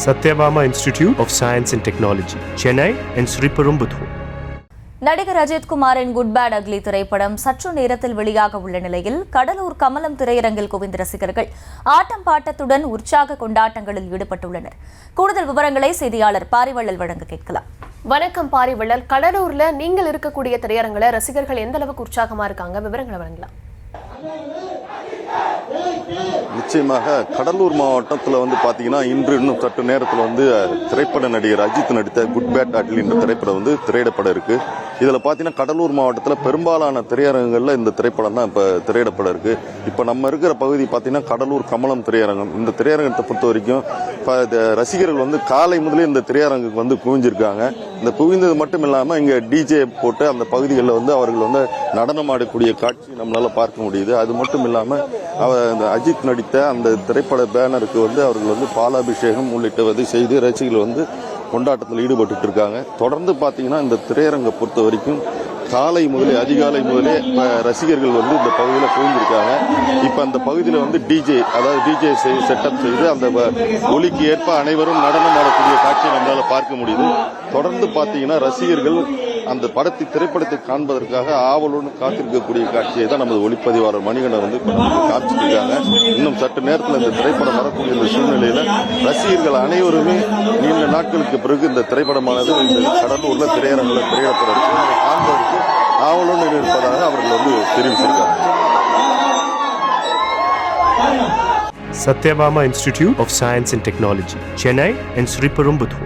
Satyabama Institute of Science and Technology, Chennai and Sriperumbudur. நடிகர் அஜித் குமாரின் good bad ugly திரைப்படம் சற்று நேரத்தில் வெளியாக உள்ள நிலையில் கடலூர் கமலம் திரையரங்கில் குவிந்த ரசிகர்கள் ஆட்டம் பாட்டத்துடன் உற்சாக கொண்டாட்டங்களில் ஈடுபட்டுள்ளனர். கூடுதல் விவரங்களை செய்தியாளர் பாரிவள்ளல் வழங்க கேட்கலாம். வணக்கம் பாரிவள்ளல், கடலூர்ல நீங்கள் இருக்கக்கூடிய திரையரங்கில் ரசிகர்கள் எந்த அளவுக்கு உற்சாகமா இருக்காங்க, விவரங்களை வழங்கலாம். நிச்சயமாக கடலூர் மாவட்டத்தில் பார்த்தீங்கன்னா இன்று இன்னும் சற்று நேரத்தில் திரைப்பட நடிகர் அஜித் நடித்த குட் பேட் அக்லி என்ற திரைப்படம் திரையிடப்பட இருக்கு. இதில் பார்த்தீங்கன்னா கடலூர் மாவட்டத்தில் பெரும்பாலான திரையரங்குகளில் இந்த திரைப்படம் தான் இப்போ திரையிடப்பட இருக்கு. இப்போ நம்ம இருக்கிற பகுதி பார்த்தீங்கன்னா கடலூர் கமலம் திரையரங்கம். இந்த திரையரங்கத்தை பொறுத்த வரைக்கும் ரசிகர்கள் காலை முதலே இந்த திரையரங்குக்கு குவிஞ்சிருக்காங்க. இந்த குவிந்தது மட்டும் இல்லாமல் இங்கே டிஜே போட்டு அந்த பகுதிகளில் அவர்கள் நடனம் ஆடக்கூடிய காட்சி நம்மளால பார்க்க முடியுது. அது மட்டும் இல்லாமல் அஜித் நடித்த அந்த திரைப்பட பேனருக்கு அவர்கள் பாலாபிஷேகம் உள்ளிட்டவை செய்து ரசிகர்கள் கொண்டாட்டத்தில் ஈடுபட்டு இருக்காங்க. தொடர்ந்து பார்த்தீங்கன்னா இந்த திரையரங்கை பொறுத்த வரைக்கும் காலை முதலே அதிகாலை முதலே ரசிகர்கள் இந்த பகுதியில் குவிந்திருக்காங்க. இப்போ அந்த பகுதியில் டிஜே செட்டப் செய்து அந்த ஒலிக்கு ஏற்ப அனைவரும் நடனம் ஆடக்கூடிய காட்சியை நம்மளால பார்க்க முடியுது. தொடர்ந்து பார்த்தீங்கன்னா ரசிகர்கள் அந்த திரைப்படத்தை காண்பதற்காக ஆவலுடன் காத்திருக்கக்கூடிய காட்சியை தான் நமது ஒளிப்பதிவாளர் மணிகண்டன் காமிச்சிருக்காங்க. இன்னும் சற்று நேரத்தில் இந்த திரைப்படம் வரக்கூடிய இந்த சூழ்நிலையில ரசிகர்கள் அனைவருமே நீண்ட நாட்களுக்கு பிறகு இந்த திரைப்படமானது இந்த கடலூர்ல திரையரங்கில் திரையிடப்பட இருக்கு. அதை காண்பதற்கு ஆவலுடன் இருப்பதாக அவர்கள் தெரிவிச்சிருக்காங்க. Satyabama Institute of Science and Technology, Chennai and Sriperumbudur.